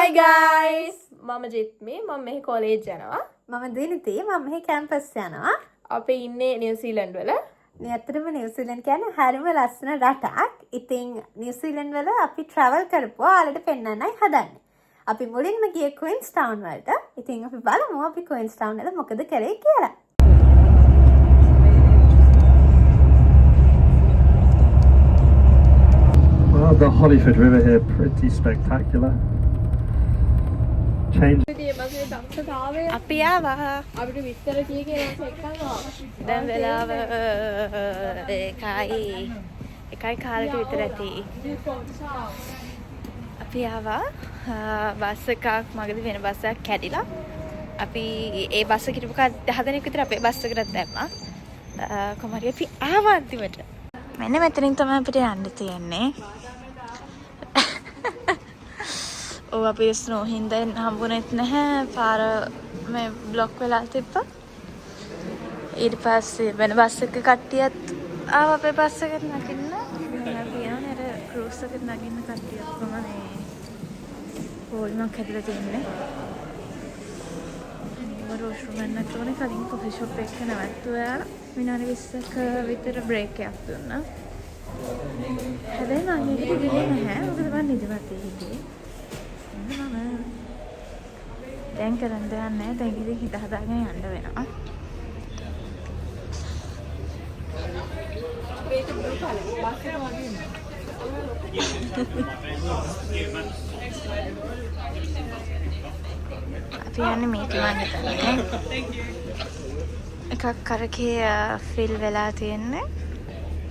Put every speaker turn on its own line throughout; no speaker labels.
Hi guys! මම ජිත්මි මම මෙහි කොලේජ් යනවා.
මම දිනිති මම මෙහි කැම්පස් යනවා.
අපි ඉන්නේ නිව්සීලන්ඩ් වල.
මේ ඇත්තටම නිව්සීලන්ඩ් කියන්නේ හරිම ලස්සන රටක්. ඉතින් නිව්සීලන්ඩ් වල අපි travel කරපුවා ඔයාලට පෙන්නන්නයි හදන්නේ. අපි මුලින්ම ගියේ ක්වීන්ස්ටවුන් වලට. ඉතින් අපි බලමු අපි ක්වීන්ස්ටවුන් වල මොකද කරේ කියලා.
Well, the Hollyford River here, pretty spectacular. Change.
අපි ආවා.
අපිට විස්තර කිය කියලා එක්කනවා.
දැන් වෙලාව 1යි කාලට විතර ඇති. අපි ආවා බස් එකක් මගදී වෙන බස් එකක් කැඩිලා. අපි ඒ බස් එකට හිටපු 10 දෙනෙක් විතර අපේ බස් එකකට දැම්මා. කොහමද අපි ආවා අන්තිමට. මෙන්න මෙතනින් තමයි අපිට යන්න තියෙන්නේ. ඔව් අපි ස්නෝ හින්දා හම්බුනේත් නැහැ. පාර මේ බ්ලොක් වෙලා තිබ්බා. ඊට පස්සේ වෙන බස් එක කට්ටියත් ආව අපේ බස් එකට නගින්න. අපි යන්නේ අර ක්‍රූස් එකට නගින්න කට්ටියත් කොහමනේ හොල්මක් හැදලා තින්නේ. වොෂ්රූම් එකක් තෝරන කලින් කොෆි ෂොප් එකක නවත්තුවා. විනාඩි 20ක විතර බ්‍රේක් එකක් දුන්නා. හැබැයි මම මේක ගියේ නැහැ. මොකද මම නිදිමතේ හිටියේ. දැන් කරන්න දෙයක් නැහැ. දැන් ඉතින් හිත හදාගෙන යන්න වෙනවා. අපි යන්නේ මේක වන්න තමයි. එකක් කරකේ ෆිල් වෙලා තියෙන්නේ.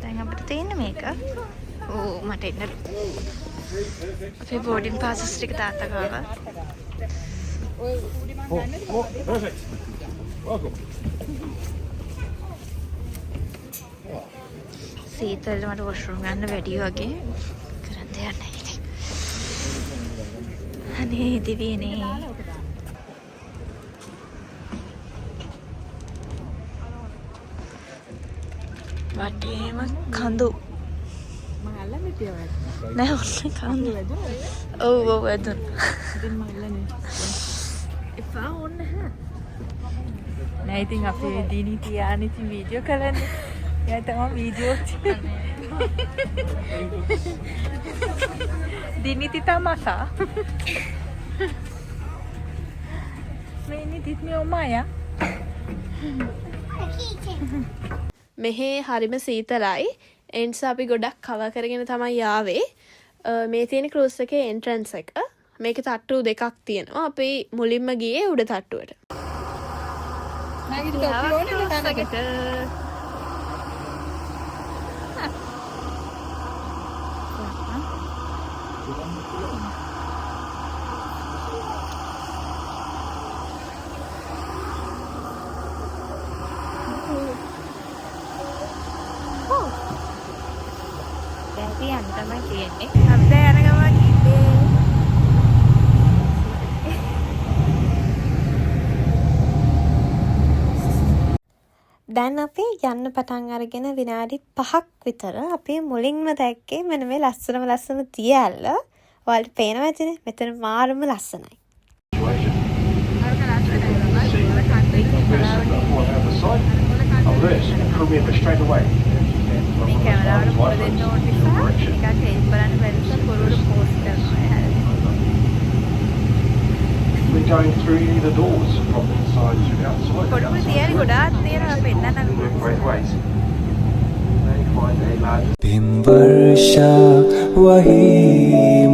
දැන් අපිට තියෙන්නේ මේක. ඕ මට එන්න. අපේ බෝඩින් පාසස් ටික තාත්තා ගාව.
Oh, perfect. Welcome.
සීතල මට වොෂ්රූම් ගන්න වැඩි වගේ කරන්න දෙයක් නැහැ ඉතින්. අනේ දිවිනේ. වටේම කඳු.
මම අල්ලන්නේ තියවද?
නෑ ඔන්න කඳු. ඔව් වැදුන.
ඉතින් මම අල්ලන්නේ.
එපා ඕන්න හැ. නෑ ඉතින් අපේ දිනි තියාන ඉතින් වීඩියෝ කරන්නේ. එයා තමයි වීඩියෝ දිනිති තමසා. මේ නිතිත් මේ ඔමායා.
මෙහි හරිම සීතලයි. ඒ නිසා අපි ගොඩක් කවර් කරගෙන තමයි ආවේ. මේ තියෙන ක්‍රූස් එකේ එන්ට්‍රන්ස් එක. මේකේ තට්ටු දෙකක් තියෙනවා. අපි මුලින්ම ගියේ උඩ තට්ටුවට.
දැන් තමයි තියෙන්නේ. අපි දැන් යන ගමන් ඉන්නේ. දැන් අපි යන්න පටන් අරගෙන විනාඩි 5ක් විතර අපි මුලින්ම දැක්කේ මෙන්න මේ ලස්සන තියැල්ල. ඔයාලට පේනවා ඇතිනේ මෙතන මාරම ලස්සනයි. මේ කැමරාවට පොර දෙන්න ඕන නිසා ටිකක් හේත් බලන්න බැරි නිසා පොරවල පෝස්ට් කරනවා.
We're going through the doors from the inside to the outside.
පොඩ්ඩක් තියරි ගොඩාක් තියෙනවා පෙන්නන්න.
Both ways. They find a large.
Pimvarsha wahi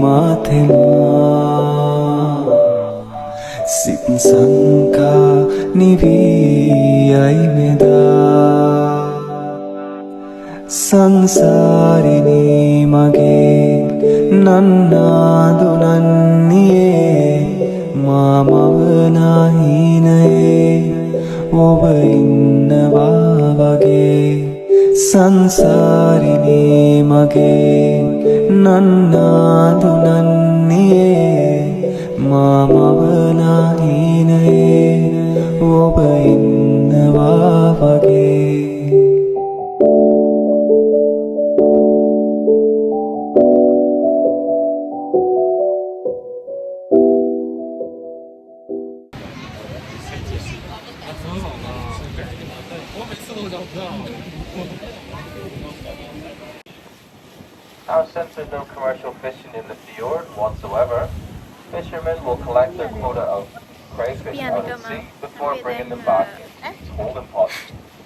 mathema Sit sanka nivi ai meda Sansarini mage nannadu nanniye Mamavana hinaye oba innawa wage සංසාරිනේ මගේ නන්නාදු නන්නියේ මාමවනා හීනයේ ඔබ ඉන්නවා වගේ
Now, since there's no commercial fishing in the fjord whatsoever, fishermen will collect their quota of crayfish out at sea before bringing them back into these holding pots.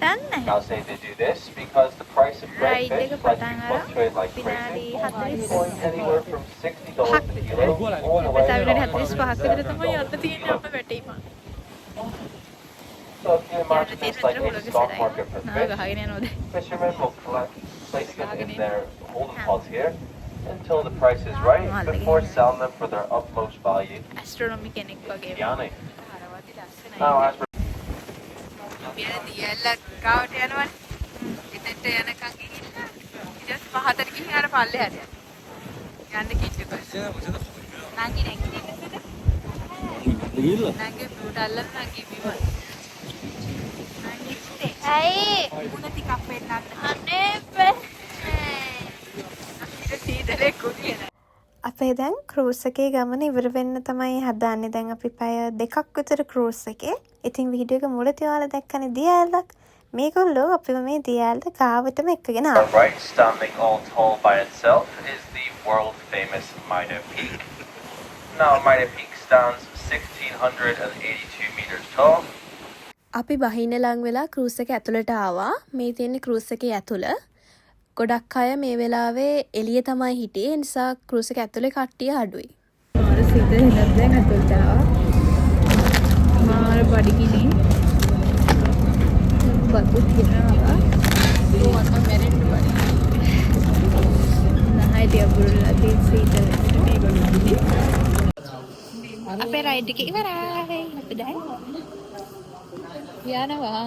Now, say they do this because the price of crayfish likes to fluctuate like crazy, going anywhere from $60 a kilo all the way to $170. So if you imagine this like a stock market for fish, fishermen will place them in their holding pots here until the price is right before selling them for their utmost value.
Astronomy කෙනෙක් වගේ
Yanni.
හරවති ලස්සනයි
Now, as for
අපි අර දියල්ල ගාවට යනවනේ එතෙන්ට යනකම් ගිහිල්ලා ඊට පස්සේ පහතට ගිහින් අර පල්ලෙහාට යන්න කිට්ටු කරලා නංගි නංගි බ්ලූට අල්ලන්න නංගි බිමන් නංගි ඇයි මුණ ටිකක් වෙන්නත් අනේ සීතලේ කුඩියන
අපේ දැන් ක්‍රූස් එකේ ගමන ඉවර වෙන්න තමයි හදාන්නේ. දැන් අපි පැය 2ක් විතර ක්‍රූස් එකේ. ඉතින් වීඩියෝ එක මුලදී ඔයාලා දැක්කනේ දියැලක්. මේගොල්ලෝ අපිව මේ දියැලට ගාවටම එක්කගෙන ආවා.
right standing all tall by itself is the world famous Maida Peak. Now, Maida Peak stands 1,682 meters tall.
අපි බහින්න ලං වෙලා ක්‍රූස් එක ඇතුළට ආවා. මේ තියෙන්නේ ක්‍රූස් එකේ ඇතුළ. ගොඩක් අය මේ වෙලාවේ එළිය තමයි හිටියේ. ඒ නිසා ක්‍රූස් එක ඇතුලේ කට්ටිය අඩුයි.
මාර සිත හෙලක් දැන් ඇතුළට ආවා. මාර බඩගිනි. බතු තියනවා. ඕවන්න මැරෙන්න බඩ. නහයිදී අබුරුලා තියෙන සීතල මේගොල්ලෝ. අපේ රයිඩ් එක ඉවරයි. අපි දැන් යනවා.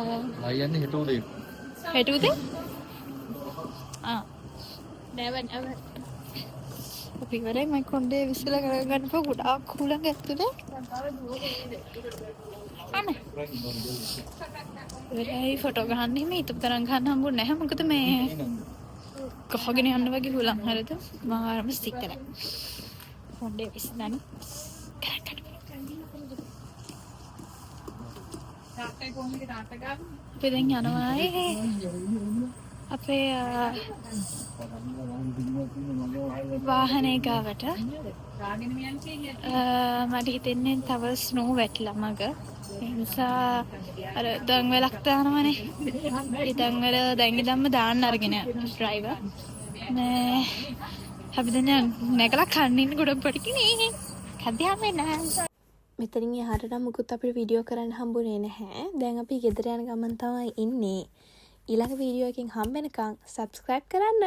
යන්නේ හෙට උදේ.
හෙට උදේ? නැවන් අපි ඉවරයි මම කොණ්ඩේ විශ්ල කරගන්නකො ගොඩාක් කුලඟ ඇතුලේ අනේ වෙලයි ෆොටෝ ගන්න හිමේ ඉතුරු තරම් ගන්න හම්බුනේ නැහැ මොකද මේ ගහගෙන යන්න වගේ හුලං හරිද මාරම ස්ටික්කරයි කොණ්ඩේ විශ්ලන්නේ අපි දැන් යනවා අපේ වාහනේ ගාවට මට හිතෙන්නේ තව ස්නෝ වැටිලා මග ඒ නිසා අර දන් වෙලක් දානවනේ ඒ දන් වල දැන් ඉඳන්ම දාන්න අරගෙන ඩ්‍රයිවර් මේ අපි දැන් නැගලා කන්නින් ගොඩක් පඩකිනේ කද්දියාමේ නැහැ
මෙතනින් එහාට නම් මුකුත් අපිට වීඩියෝ කරන්න හම්බුනේ නැහැ. දැන් අපි ගෙදර යන ගමන් තමයි ඉන්නේ. ඊළඟ වීඩියෝ එකකින් හම්බ වෙනකන් subscribe කරන්න.